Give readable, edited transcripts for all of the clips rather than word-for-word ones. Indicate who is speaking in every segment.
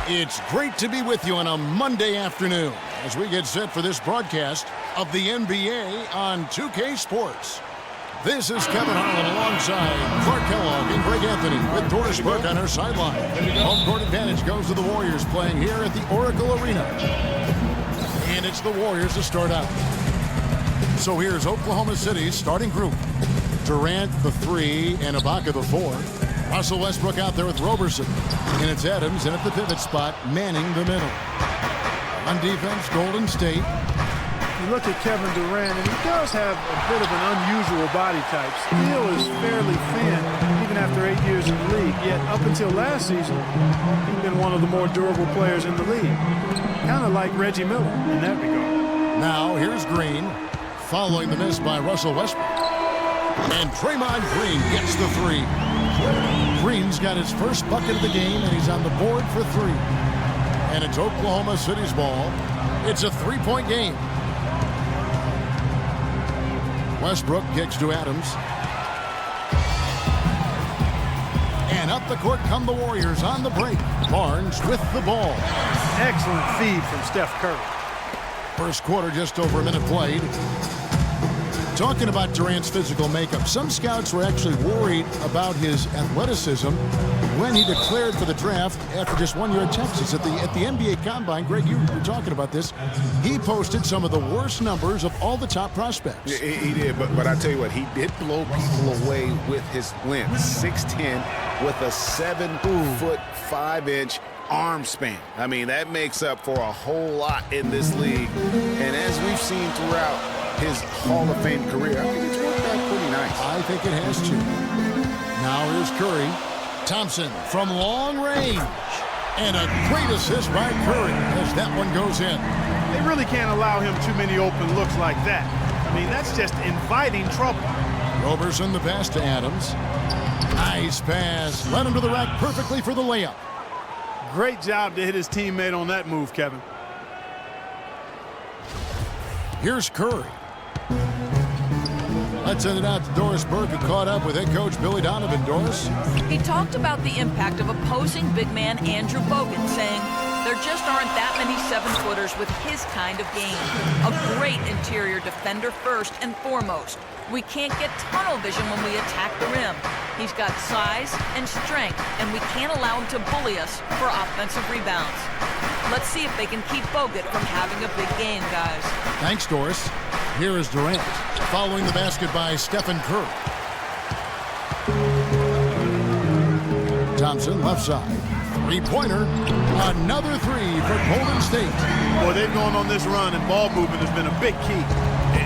Speaker 1: It's great to be with you on a Monday afternoon as we get set for this broadcast of the NBA on 2K Sports. This is Kevin Harlan alongside Clark Kellogg and Greg Anthony with Doris Burke on our sideline. Home court advantage goes to the Warriors playing here at the Oracle Arena. And it's the Warriors to start out. So here's Oklahoma City's starting group. Durant, the 3, and Ibaka, the 4. Russell Westbrook out there with Roberson. And it's Adams in at the pivot spot, manning the middle. On defense, Golden State.
Speaker 2: You look at Kevin Durant, and he does have a bit of an unusual body type. Still is fairly thin, even after 8 years in the league. Yet up until last season, he's been one of the more durable players in the league. Kind of like Reggie Miller in that regard.
Speaker 1: Now here's Green, following the miss by Russell Westbrook. And Draymond Green gets the 3. Green's got his first bucket of the game, and he's on the board for 3. And it's Oklahoma City's ball. It's a 3-point game. Westbrook kicks to Adams. And up the court come the Warriors on the break. Barnes with the ball.
Speaker 2: Excellent feed from Steph Curry.
Speaker 1: First quarter, just over a minute played. Talking about Durant's physical makeup, some scouts were actually worried about his athleticism when he declared for the draft after just 1 year at Texas. At the NBA Combine, Greg, you were talking about this. He posted some of the worst numbers of all the top prospects.
Speaker 3: Yeah, he did, but I tell you what, he did blow people away with his length. 6'10", with a 7'5" arm span. I mean, that makes up for a whole lot in this league. And as we've seen throughout his Hall of Fame career, I think it's worked out pretty nice.
Speaker 1: I think it has to. Now here's Curry. Thompson from long range. And a great assist by Curry as that one goes in.
Speaker 2: They really can't allow him too many open looks like that. I mean, that's just inviting trouble.
Speaker 1: Roberson the pass to Adams. Nice pass. Led him to the rack perfectly for the layup.
Speaker 2: Great job to hit his teammate on that move, Kevin.
Speaker 1: Here's Curry. Let's send it out to Doris Burke, who caught up with head coach Billy Donovan. Doris?
Speaker 4: He talked about the impact of opposing big man Andrew Bogut, saying there just aren't that many 7-footers with his kind of game. A great interior defender first and foremost. We can't get tunnel vision when we attack the rim. He's got size and strength, and we can't allow him to bully us for offensive rebounds. Let's see if they can keep Bogut from having a big game, guys.
Speaker 1: Thanks, Doris. Here is Durant, following the basket by Stephen Curry. Thompson, left side. Three-pointer. Another 3 for Golden State.
Speaker 2: Boy, they've gone on this run, and ball movement has been a big key.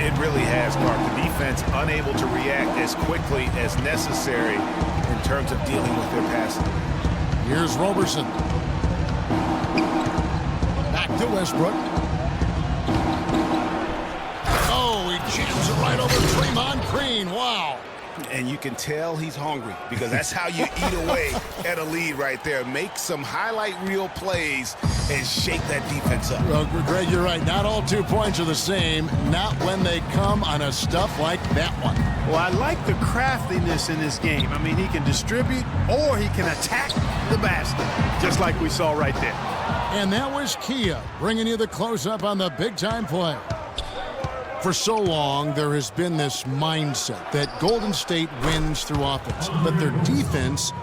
Speaker 3: It really has, Clark. The defense unable to react as quickly as necessary in terms of dealing with their passing.
Speaker 1: Here's Roberson. Back to Westbrook. Oh, he jams it right over Draymond Green. Wow.
Speaker 3: And you can tell he's hungry because that's how you eat away at a lead right there. Make some highlight reel plays and shake that defense up.
Speaker 1: Well, Greg, you're right. Not all 2 points are the same. Not when they come on a stuff like that one.
Speaker 2: Well, I like the craftiness in this game. I mean, he can distribute or he can attack the basket, just like we saw right there.
Speaker 1: And that was Kia bringing you the close-up on the big-time play. For so long, there has been this mindset that Golden State wins through offense, but their defense,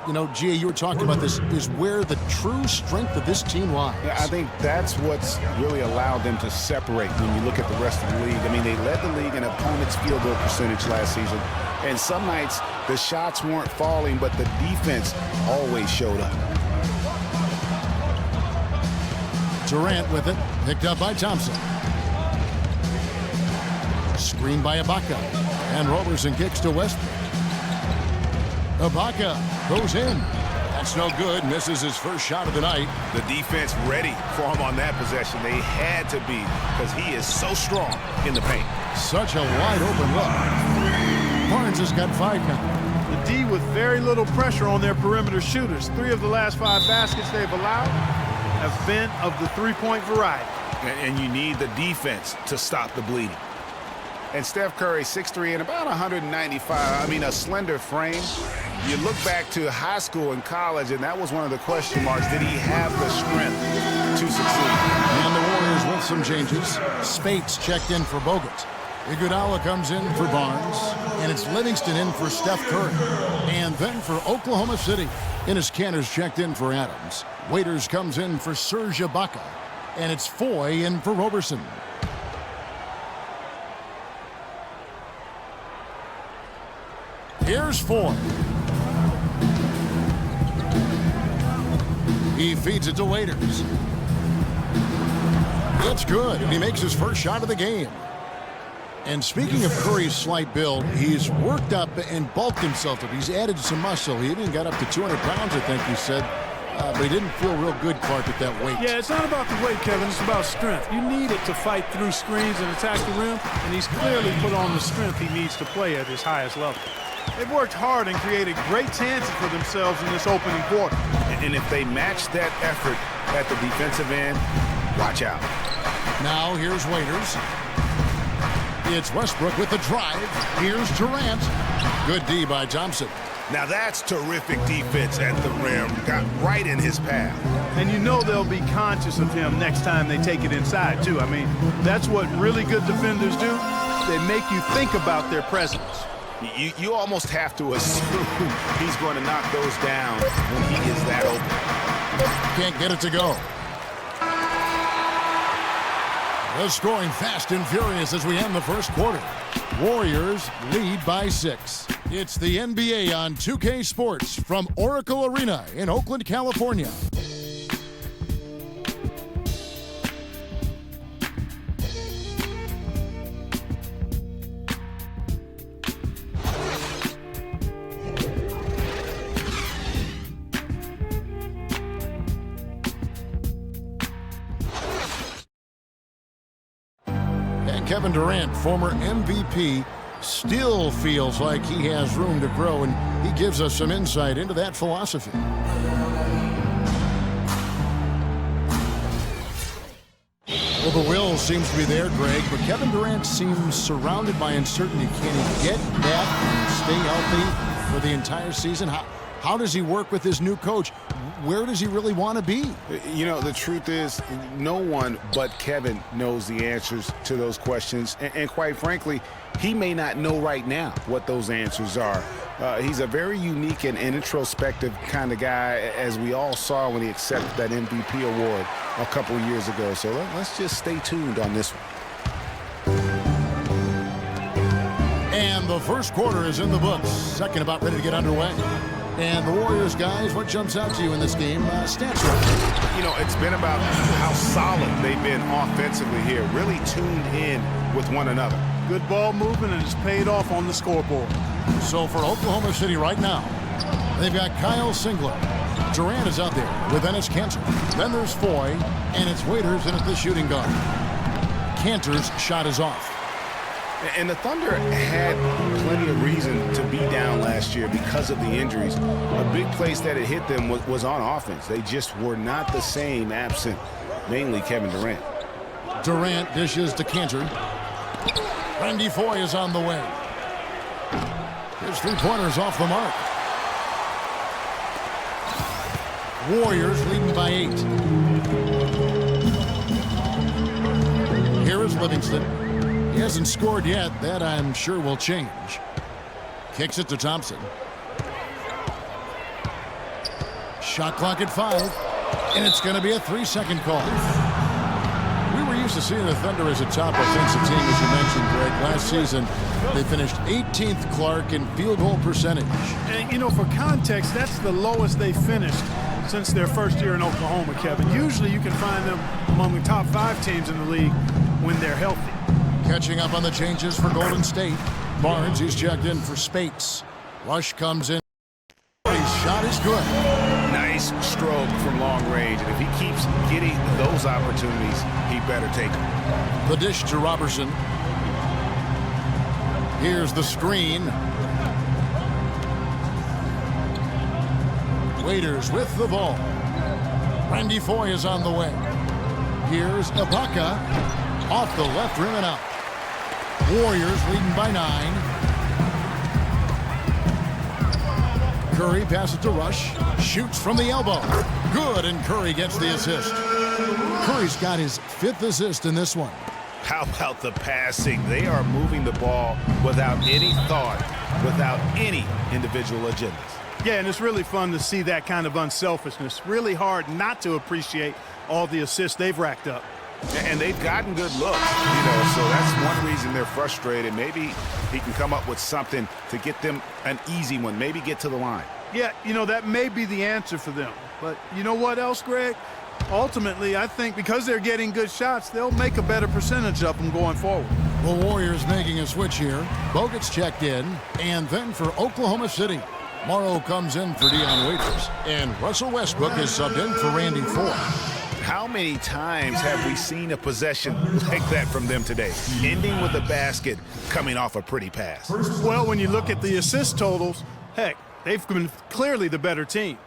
Speaker 1: you know, Gia, you were talking about this, is where the true strength of this team lies.
Speaker 3: Yeah, I think that's what's really allowed them to separate when you look at the rest of the league. I mean, they led the league in opponents' field goal percentage last season, and some nights the shots weren't falling, but the defense always showed up.
Speaker 1: Durant with it, picked up by Thompson. Screen by Ibaka. And Roberson kicks to Westbrook. Ibaka goes in. That's no good. Misses his first shot of the night.
Speaker 3: The defense ready for him on that possession. They had to be because he is so strong in the paint.
Speaker 1: Such a wide open look. Barnes has got 5 now.
Speaker 2: The D with very little pressure on their perimeter shooters. 3 of the last 5 baskets they've allowed have been of the 3-point variety.
Speaker 3: And you need the defense to stop the bleeding. And Steph Curry, 6'3" and about 195. I mean, a slender frame. You look back to high school and college, and that was one of the question marks. Did he have the strength to succeed?
Speaker 1: And the Warriors with some changes. Spates checked in for Bogut. Iguodala comes in for Barnes. And it's Livingston in for Steph Curry. And then for Oklahoma City, Enes Kanter's checked in for Adams. Waiters comes in for Serge Ibaka. And it's Foy in for Roberson. Here's Foy. He feeds it to Waiters. It's good, and he makes his first shot of the game. And speaking of Curry's slight build, he's worked up and bulked himself up. He's added some muscle. He even got up to 200 pounds, I think he said. But he didn't feel real good, Clark, at that weight.
Speaker 2: Yeah, it's not about the weight, Kevin. It's about strength. You need it to fight through screens and attack the rim, and he's clearly put on the strength he needs to play at his highest level. They've worked hard and created great chances for themselves in this opening quarter.
Speaker 3: And if they match that effort at the defensive end, watch out.
Speaker 1: Now here's Waiters. It's Westbrook with the drive. Here's Durant. Good D by Thompson.
Speaker 3: Now that's terrific defense at the rim. Got right in his path.
Speaker 2: And you know they'll be conscious of him next time they take it inside, too. I mean, that's what really good defenders do. They make you think about their presence.
Speaker 3: You almost have to assume he's going to knock those down when he is that open.
Speaker 1: Can't get it to go. The scoring fast and furious as we end the first quarter. Warriors lead by 6. It's the NBA on 2K Sports from Oracle Arena in Oakland, California. Kevin Durant, former MVP, still feels like he has room to grow, and he gives us some insight into that philosophy. Well, the will seems to be there, Greg, but Kevin Durant seems surrounded by uncertainty. Can he get back and stay healthy for the entire season? How does he work with his new coach? Where does he really want to be?
Speaker 3: You know, the truth is, no one but Kevin knows the answers to those questions. And quite frankly, he may not know right now what those answers are. He's a very unique and introspective kind of guy, as we all saw when he accepted that MVP award a couple of years ago. So let's just stay tuned on this one.
Speaker 1: And the first quarter is in the books. Second about ready to get underway. And the Warriors, guys, what jumps out to you in this game? Stats.
Speaker 3: You know, it's been about how solid they've been offensively here, really tuned in with one another.
Speaker 2: Good ball movement, and it's paid off on the scoreboard.
Speaker 1: So for Oklahoma City right now, they've got Kyle Singler. Durant is out there with Enes Kanter. Then there's Foy, and it's Waiters in at the shooting guard. Kanter's shot is off.
Speaker 3: And the Thunder had plenty of reason to be down last year because of the injuries. A big place that it hit them was on offense. They just were not the same absent, mainly Kevin Durant.
Speaker 1: Durant dishes to Kanter. Randy Foy is on the way. His three-pointer's off the mark. Warriors leading by 8. Here is Livingston. He hasn't scored yet. That, I'm sure, will change. Kicks it to Thompson. Shot clock at 5. And it's going to be a 3-second call. We were used to seeing the Thunder as a top offensive team, as you mentioned, Greg. Last season, they finished 18th, Clark, in field goal percentage.
Speaker 2: And, you know, for context, that's the lowest they finished since their first year in Oklahoma, Kevin. Usually you can find them among the top 5 teams in the league when they're healthy.
Speaker 1: Catching up on the changes for Golden State. Barnes, he's checked in for Spates. Rush comes in. His shot is good.
Speaker 3: Nice stroke from long range. And if he keeps getting those opportunities, he better take them.
Speaker 1: The dish to Robertson. Here's the screen. Waiters with the ball. Randy Foy is on the way. Here's Ibaka. Off the left rim and out. Warriors leading by 9. Curry passes to Rush. Shoots from the elbow. Good, and Curry gets the assist. Curry's got his 5th assist in this one.
Speaker 3: How about the passing? They are moving the ball without any thought, without any individual agendas.
Speaker 2: Yeah, and it's really fun to see that kind of unselfishness. Really hard not to appreciate all the assists they've racked up.
Speaker 3: And they've gotten good looks, so that's one reason they're frustrated. Maybe he can come up with something to get them an easy one, maybe get to the line.
Speaker 2: Yeah, that may be the answer for them. But you know what else, Greg? Ultimately, I think because they're getting good shots, they'll make a better percentage of them going forward.
Speaker 1: The Warriors making a switch here. Bogut's checked in. And then for Oklahoma City, Morrow comes in for Dion Waiters. And Russell Westbrook is subbed in for Randy Ford.
Speaker 3: How many times have we seen a possession like that from them today? Ending with a basket, coming off a pretty pass.
Speaker 2: Well, when you look at the assist totals, heck, they've been clearly the better team.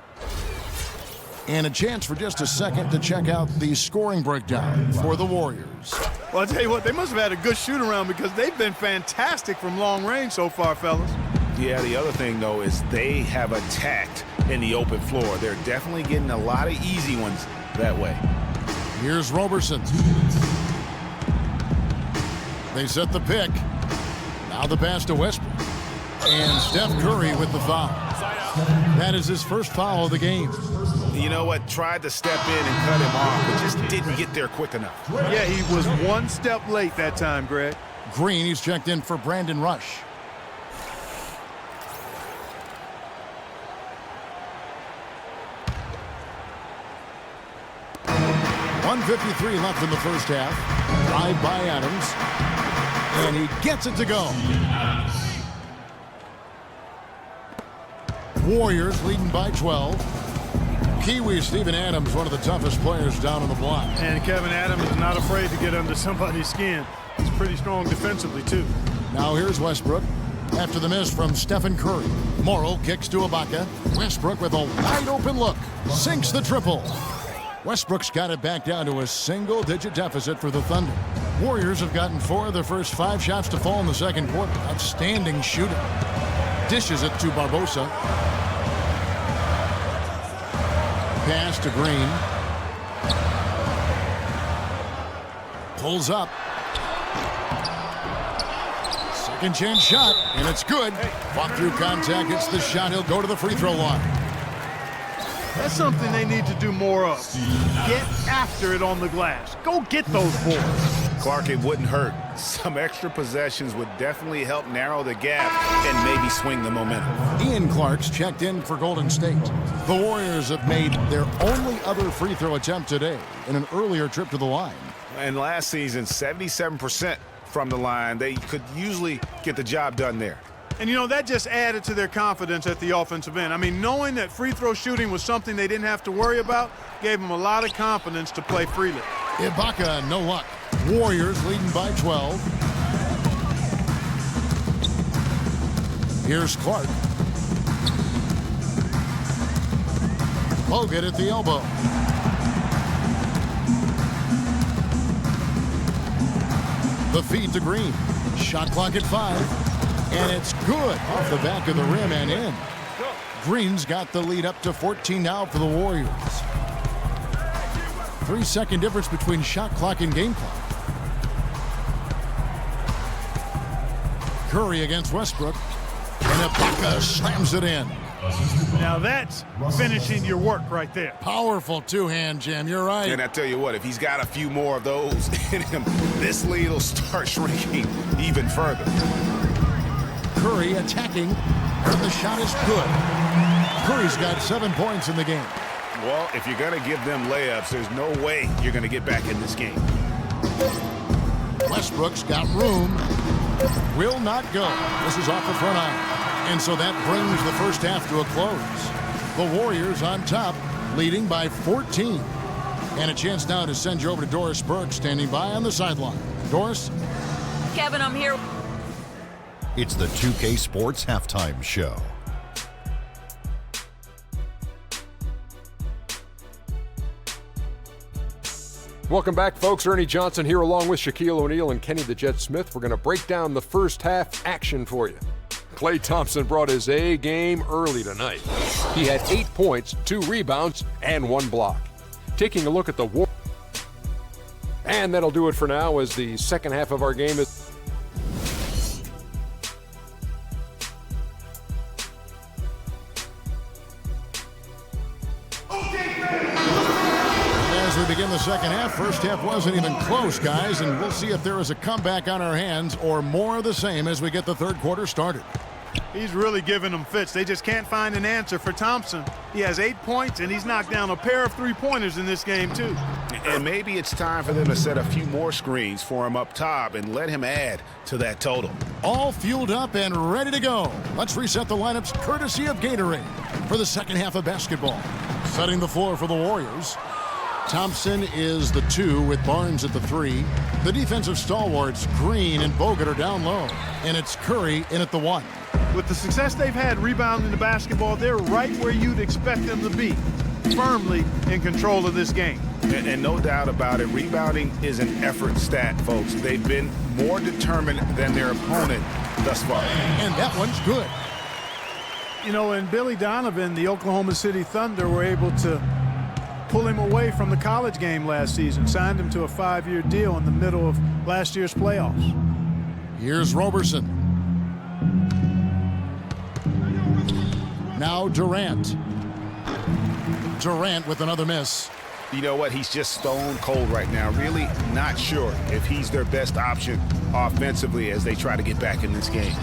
Speaker 1: And a chance for just a second to check out the scoring breakdown for the Warriors.
Speaker 2: Well, I'll tell you what, they must have had a good shoot-around because they've been fantastic from long range so far, fellas.
Speaker 3: Yeah, the other thing, though, is they have attacked in the open floor. They're definitely getting a lot of easy ones that way.
Speaker 1: Here's Roberson. They set the pick. Now the pass to Westbrook. And Steph Curry with the foul. That is his first foul of the game.
Speaker 3: You know what? Tried to step in and cut him off, but just didn't get there quick enough.
Speaker 2: Yeah, he was one step late that time, Greg.
Speaker 1: Green, he's checked in for Brandon Rush. .153 left in the first half. Drive by Adams. And he gets it to go. Warriors leading by 12. Kiwi Steven Adams, one of the toughest players down on the block.
Speaker 2: And Kevin Adams is not afraid to get under somebody's skin. He's pretty strong defensively, too.
Speaker 1: Now here's Westbrook. After the miss from Stephen Curry. Morrow kicks to Ibaka. Westbrook with a wide open look. Sinks the triple. Westbrook's got it back down to a single-digit deficit for the Thunder. Warriors have gotten 4 of their first 5 shots to fall in the second quarter. Outstanding shooting. Dishes it to Barbosa. Pass to Green. Pulls up. Second chance shot, and it's good. Fought through contact, hits the shot. He'll go to the free throw line.
Speaker 2: That's something they need to do more of. Get after it on the glass. Go get those boards.
Speaker 3: Clark, it wouldn't hurt. Some extra possessions would definitely help narrow the gap and maybe swing the momentum.
Speaker 1: Ian Clark's checked in for Golden State. The Warriors have made their only other free throw attempt today in an earlier trip to the line.
Speaker 3: And last season, 77% from the line. They could usually get the job done there.
Speaker 2: And, that just added to their confidence at the offensive end. I mean, knowing that free throw shooting was something they didn't have to worry about gave them a lot of confidence to play freely.
Speaker 1: Ibaka, no luck. Warriors leading by 12. Here's Clark. Bogut at the elbow. The feed to Green. Shot clock at 5. And it's good off the back of the rim and in. Green's got the lead up to 14 now for the Warriors. 3-second difference between shot clock and game clock. Curry against Westbrook. And Ibaka slams it in.
Speaker 2: Now that's finishing your work right there.
Speaker 1: Powerful two-hand jam, you're right.
Speaker 3: And I tell you what, if he's got a few more of those in him, this lead will start shrinking even further.
Speaker 1: Curry attacking, and the shot is good. Curry's got 7 points in the game.
Speaker 3: Well, if you're going to give them layups, there's no way you're going to get back in this game.
Speaker 1: Westbrook's got room. Will not go. This is off the front iron. And so that brings the first half to a close. The Warriors on top, leading by 14. And a chance now to send you over to Doris Burke, standing by on the sideline. Doris?
Speaker 4: Kevin, I'm here.
Speaker 5: It's the 2K Sports Halftime Show.
Speaker 6: Welcome back, folks. Ernie Johnson here along with Shaquille O'Neal and Kenny the Jet Smith. We're going to break down the first half action for you. Klay Thompson brought his A game early tonight. He had 8 points, 2 rebounds, and 1 block. Taking a look at the war. And that'll do it for now as the second half of our game is.
Speaker 1: As we begin the second half, first half wasn't even close, guys, and we'll see if there is a comeback on our hands or more of the same as we get the third quarter started.
Speaker 2: He's really giving them fits. They just can't find an answer for Thompson. He has 8 points, and he's knocked down a pair of three-pointers in this game, too.
Speaker 3: And maybe it's time for them to set a few more screens for him up top and let him add to that total.
Speaker 1: All fueled up and ready to go. Let's reset the lineups courtesy of Gatorade for the second half of basketball. Setting the floor for the Warriors. Thompson is the 2 with Barnes at the 3. The defensive stalwarts, Green and Bogut, are down low. And it's Curry in at the 1.
Speaker 2: With the success they've had rebounding the basketball, they're right where you'd expect them to be, firmly in control of this game.
Speaker 3: And no doubt about it, rebounding is an effort stat, folks. They've been more determined than their opponent thus far.
Speaker 1: And that one's good.
Speaker 2: You know, and Billy Donovan, the Oklahoma City Thunder, were able to pull him away from the college game last season, signed him to a 5-year deal in the middle of last year's playoffs.
Speaker 1: Here's Roberson. Now Durant. Durant with another miss.
Speaker 3: You know what? He's just stone cold right now. Really not sure if he's their best option offensively as they try to get back in this game.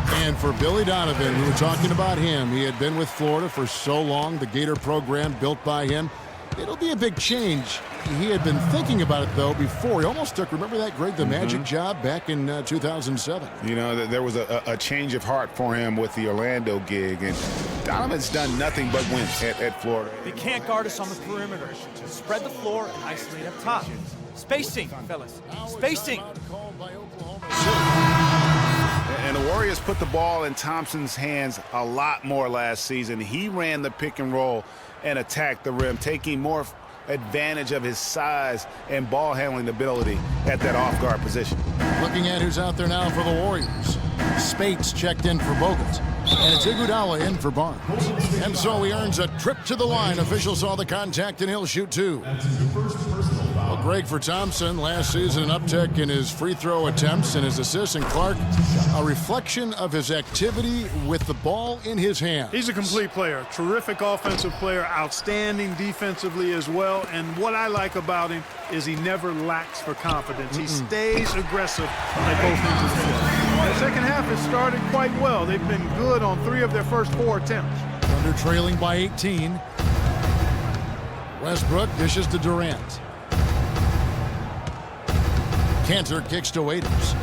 Speaker 1: And for Billy Donovan, we were talking about him. He had been with Florida for so long, the Gator program built by him. It'll be a big change. He had been thinking about it, though, before. He almost took, remember that Greg the Magic job back in 2007?
Speaker 3: You know, there was a change of heart for him with the Orlando gig, and Donovan's done nothing but win at Florida.
Speaker 7: They can't guard us on the perimeter. Spread the floor and isolate up top. Spacing, fellas. Spacing.
Speaker 3: And the Warriors put the ball in Thompson's hands a lot more last season. He ran the pick and roll and attacked the rim, taking more advantage of his size and ball handling ability at that off-guard position.
Speaker 1: Looking at who's out there now for the Warriors. Spates checked in for Bogut. And it's Iguodala in for Barnes. And so he earns a trip to the line. Officials saw the contact, and he'll shoot 2. Well, Greg, for Thompson, last season an uptick in his free throw attempts and his assists, and Clark, a reflection of his activity with the ball in his hand.
Speaker 2: He's a complete player, terrific offensive player, outstanding defensively as well. And what I like about him is he never lacks for confidence. He stays aggressive at both ends of the floor. The second half has started quite well. They've been good on 3 of their first 4 attempts.
Speaker 1: Thunder trailing by 18. Westbrook dishes to Durant. Cantor kicks to Waiters.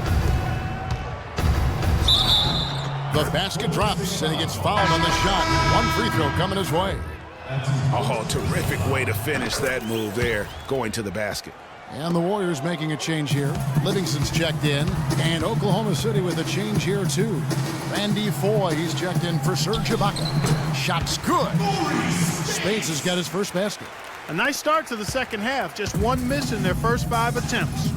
Speaker 1: The basket drops, and he gets fouled on the shot. 1 free throw coming his way.
Speaker 3: Oh, terrific way to finish that move there, going to the basket.
Speaker 1: And the Warriors making a change here. Livingston's checked in, and Oklahoma City with a change here, too. Randy Foye, he's checked in for Serge Ibaka. Shot's good. Spades has got his first basket.
Speaker 2: A nice start to the second half, just 1 miss in their first 5 attempts.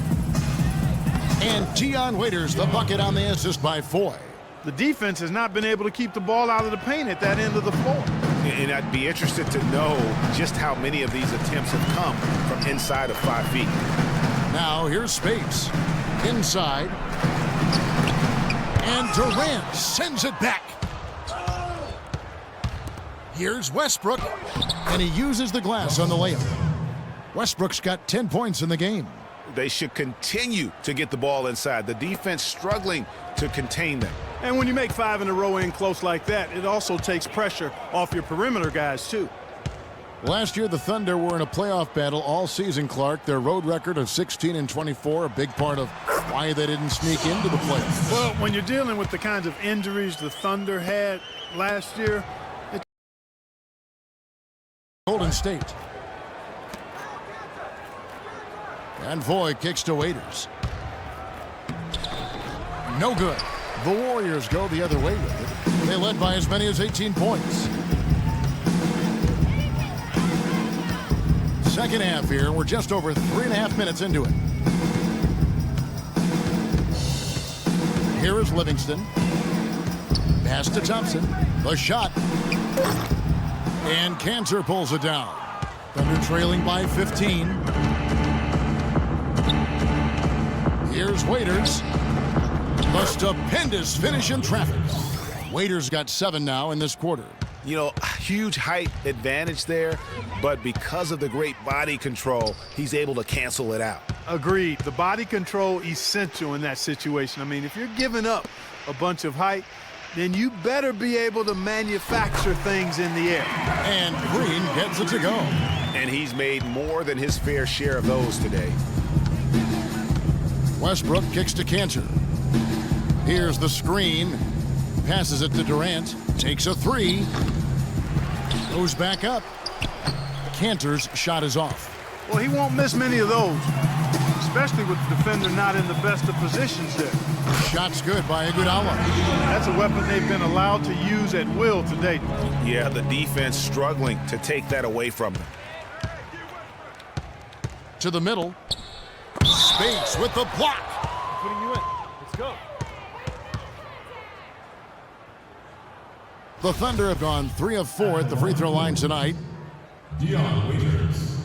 Speaker 1: And Dion Waiters, the bucket on the assist by Foye.
Speaker 2: The defense has not been able to keep the ball out of the paint at that end of the floor.
Speaker 3: And I'd be interested to know just how many of these attempts have come from inside of 5 feet.
Speaker 1: Now here's Spates. Inside. And Durant sends it back. Here's Westbrook. And he uses the glass on the layup. Westbrook's got 10 points in the game.
Speaker 3: They should continue to get the ball inside. The defense struggling to contain them.
Speaker 2: And when you make 5 in a row in close like that, it also takes pressure off your perimeter guys, too.
Speaker 1: Last year, the Thunder were in a playoff battle all season, Clark. Their road record of 16-24, a big part of why they didn't sneak into the playoffs.
Speaker 2: Well, when you're dealing with the kinds of injuries the Thunder had last year,
Speaker 1: Golden State. And Foye kicks to Waiters. No good. The Warriors go the other way with it. They led by as many as 18 points. second half here. We're just over 3.5 minutes into it. Here is Livingston. Pass to Thompson. The shot. And Cantor pulls it down. Thunder trailing by 15. Here's Waiters. A stupendous finish in traffic. Waiters got 7 now in this quarter.
Speaker 3: You know, huge height advantage there, but because of the great body control, he's able to cancel it out.
Speaker 2: Agreed. The body control essential in that situation. I mean, if you're giving up a bunch of height, then you better be able to manufacture things in the air.
Speaker 1: And Green gets it to go.
Speaker 3: And he's made more than his fair share of those today.
Speaker 1: Westbrook kicks to Cantor. Here's the screen. Passes it to Durant. Takes a 3. Goes back up. Cantor's shot is off.
Speaker 2: Well, he won't miss many of those, especially with the defender not in the best of positions there.
Speaker 1: Shot's good by Iguodala.
Speaker 2: That's a weapon they've been allowed to use at will to date.
Speaker 3: Yeah, the defense struggling to take that away from them.
Speaker 1: To the middle. Space with the block.
Speaker 7: I'm putting you in. Let's go.
Speaker 1: The Thunder have gone 3 of 4 at the free throw line tonight.
Speaker 8: Dion Waiters.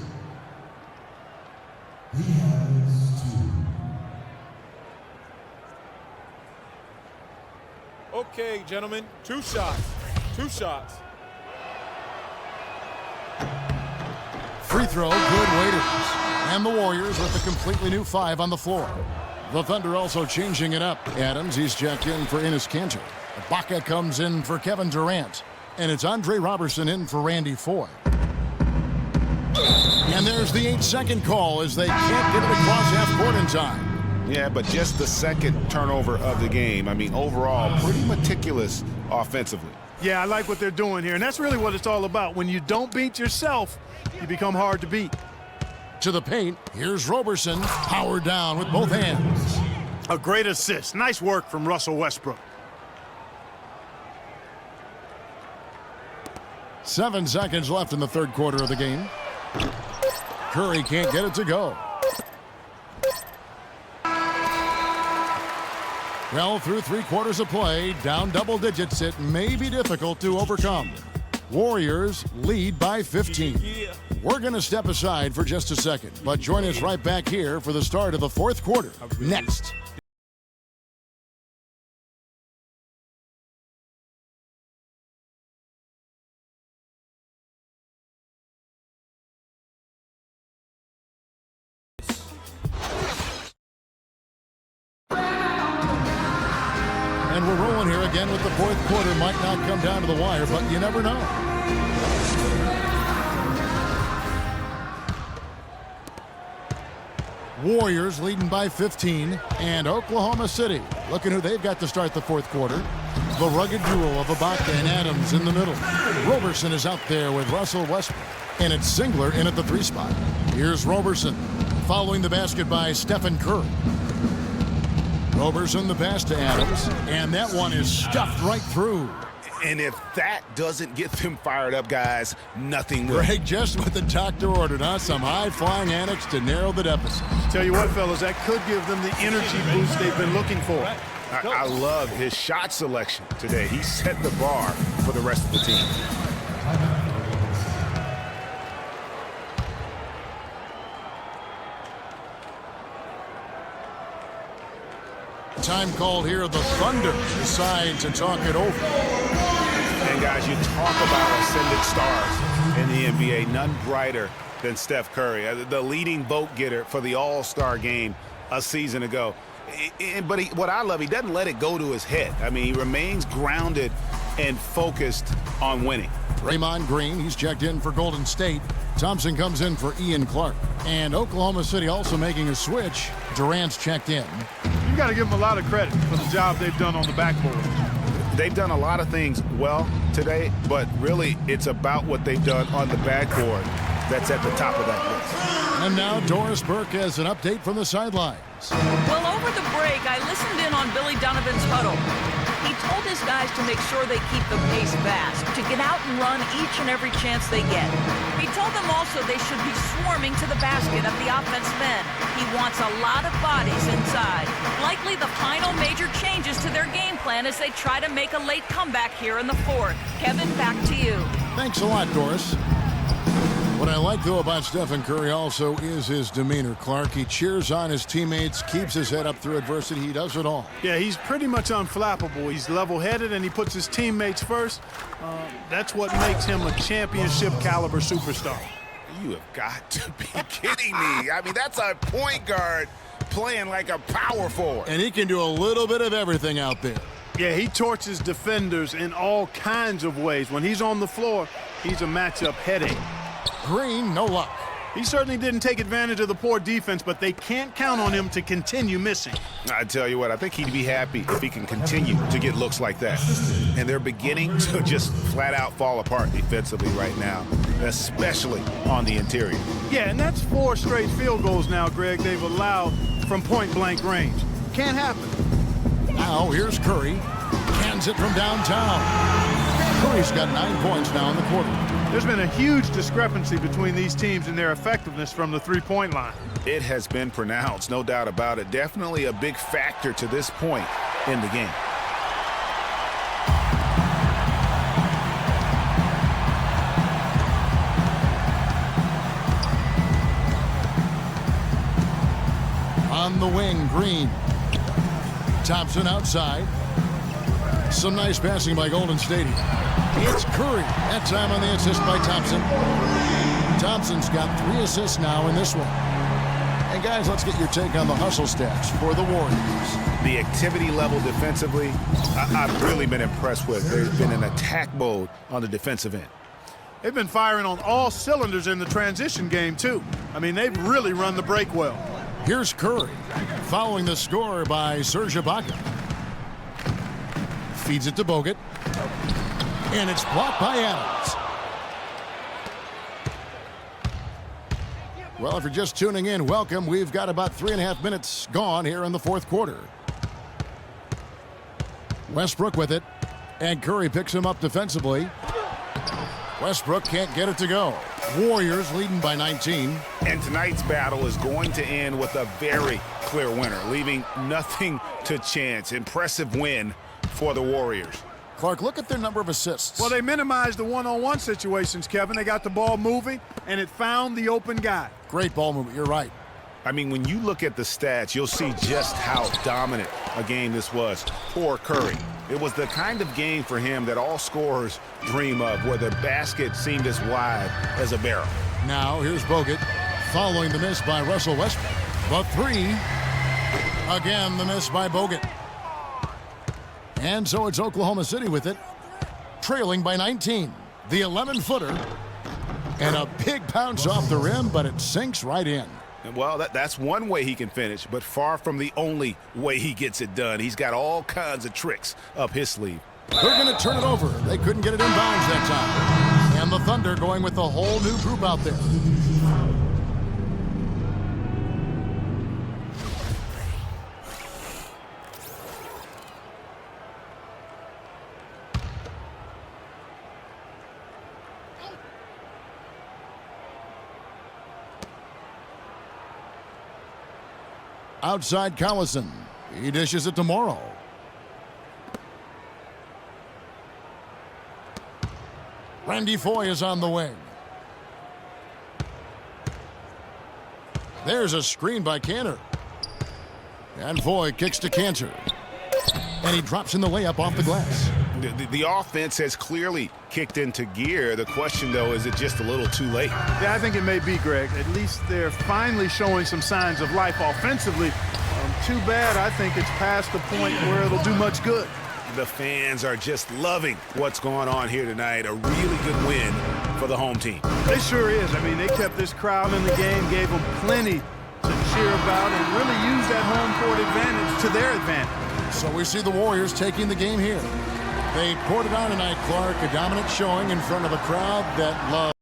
Speaker 8: He has 2.
Speaker 7: Okay, gentlemen. 2 shots. 2 shots.
Speaker 1: Free throw, good Waiters. And the Warriors with a completely new 5 on the floor. The Thunder also changing it up. Adams, he's checked in for Enes Kanter. Ibaka comes in for Kevin Durant. And it's Andre Robertson in for Randy Foy. And there's the 8-second call as they can't get it across half court in time.
Speaker 3: Yeah, but just the second turnover of the game. I mean, overall, pretty meticulous offensively.
Speaker 2: Yeah, I like what they're doing here, and that's really what it's all about. When you don't beat yourself, you become hard to beat.
Speaker 1: To the paint, here's Robertson, powered down with both hands.
Speaker 2: A great assist. Nice work from Russell Westbrook.
Speaker 1: 7 seconds left in the third quarter of the game. Curry can't get it to go. Well, through 3 quarters of play, down double digits, it may be difficult to overcome. Warriors lead by 15. We're going to step aside for just a second, but join us right back here for the start of the fourth quarter. Next. And we're rolling here again with the fourth quarter. Might not come down to the wire, but you never know. Warriors leading by 15. And Oklahoma City looking who they've got to start the fourth quarter. The rugged duo of Ibaka and Adams in the middle. Robertson is out there with Russell Westbrook. And it's Singler in at the 3 spot. Here's Robertson following the basket by Stephen Curry. Robertson the pass to Adams, and that one is stuffed right through.
Speaker 3: And if that doesn't get them fired up, guys, nothing will.
Speaker 1: Greg, just what the doctor ordered, huh? Some high-flying annex to narrow the deficit.
Speaker 2: Tell you what, fellas, that could give them the energy boost they've been looking for.
Speaker 3: I love his shot selection today. He set the bar for the rest of the team.
Speaker 1: Time called here. The Thunder decide to talk it over.
Speaker 3: And guys, you talk about ascendant stars in the NBA. None brighter than Steph Curry, the leading vote getter for the All-Star game a season ago. But what I love, he doesn't let it go to his head. I mean, he remains grounded and focused on winning.
Speaker 1: Draymond Green, he's checked in for Golden State. Thompson comes in for Ian Clark. And Oklahoma City also making a switch. Durant's checked in.
Speaker 2: You got to give them a lot of credit for the job they've done on the backboard.
Speaker 3: They've done a lot of things well today, but really it's about what they've done on the backboard that's at the top of that list.
Speaker 1: And now Doris Burke has an update from the sidelines.
Speaker 4: Well, over the break, I listened in on Billy Donovan's huddle. He told his guys to make sure they keep the pace fast, to get out and run each and every chance they get. He told them also they should be swarming to the basket at the offensive end. He wants a lot of bodies inside. Likely the final major changes to their game plan as they try to make a late comeback here in the fourth. Kevin, back to you.
Speaker 1: Thanks a lot, Doris. What I like, though, about Stephen Curry also is his demeanor, Clark. He cheers on his teammates, keeps his head up through adversity. He does it all.
Speaker 2: Yeah, he's pretty much unflappable. He's level-headed, and he puts his teammates first. That's what makes him a championship-caliber superstar.
Speaker 3: You have got to be kidding me. I mean, that's a point guard playing like a power forward.
Speaker 1: And he can do a little bit of everything out there.
Speaker 2: Yeah, he torches defenders in all kinds of ways. When he's on the floor, he's a matchup headache.
Speaker 1: Green, no luck.
Speaker 2: He certainly didn't take advantage of the poor defense, but they can't count on him to continue missing.
Speaker 3: I tell you what, I think he'd be happy if he can continue to get looks like that. And they're beginning to just flat out fall apart defensively right now, especially on the interior.
Speaker 2: Yeah, and that's 4 straight field goals now, Greg, they've allowed from point-blank range. Can't happen.
Speaker 1: Now here's Curry. Cans it from downtown. Curry's got 9 points now in the quarter.
Speaker 2: There's been a huge discrepancy between these teams in their effectiveness from the three-point line.
Speaker 3: It has been pronounced, no doubt about it. Definitely a big factor to this point in the game.
Speaker 1: On the wing, Green. Thompson outside. Some nice passing by Golden State. It's Curry. That time on the assist by Thompson. Thompson's got 3 assists now in this one. And guys, let's get your take on the hustle stats for the Warriors.
Speaker 3: The activity level defensively, I've really been impressed with. There's been an attack mode on the defensive end.
Speaker 2: They've been firing on all cylinders in the transition game, too. I mean, they've really run the break well.
Speaker 1: Here's Curry, following the score by Serge Ibaka. Feeds it to Bogut. And it's blocked by Adams. Well, if you're just tuning in, welcome. We've got about 3.5 minutes gone here in the fourth quarter. Westbrook with it. And Curry picks him up defensively. Westbrook can't get it to go. Warriors leading by 19.
Speaker 3: And tonight's battle is going to end with a very clear winner, leaving nothing to chance. Impressive win for the Warriors.
Speaker 1: Clark, look at their number of assists.
Speaker 2: Well, they minimized the one-on-one situations, Kevin. They got the ball moving, and it found the open guy.
Speaker 1: Great ball movement. You're right.
Speaker 3: I mean, when you look at the stats, you'll see just how dominant a game this was for Curry. It was the kind of game for him that all scorers dream of, where the basket seemed as wide as a barrel.
Speaker 1: Now, here's Bogut, following the miss by Russell Westbrook. The 3. Again, the miss by Bogut. And so it's Oklahoma City with it, trailing by 19. The 11-footer. And a big bounce off the rim, but it sinks right in.
Speaker 3: Well, that's one way he can finish, but far from the only way he gets it done. He's got all kinds of tricks up his sleeve.
Speaker 1: They're going to turn it over. They couldn't get it inbounds that time. And the Thunder going with a whole new group out there. Outside Collison. He dishes it to Morrow. Randy Foye is on the wing. There's a screen by Cantor. And Foye kicks to Cantor. And he drops in the layup off the glass.
Speaker 3: The offense has clearly kicked into gear. The question, though, is it just a little too late?
Speaker 2: Yeah, I think it may be, Greg. At least they're finally showing some signs of life offensively. Too bad, I think it's past the point where it'll do much good.
Speaker 3: The fans are just loving what's going on here tonight. A really good win for the home team.
Speaker 2: It sure is. I mean, they kept this crowd in the game, gave them plenty to cheer about, and really used that home court advantage to their advantage.
Speaker 1: So we see the Warriors taking the game here. They poured it on tonight, Clark. A dominant showing in front of a crowd that loves.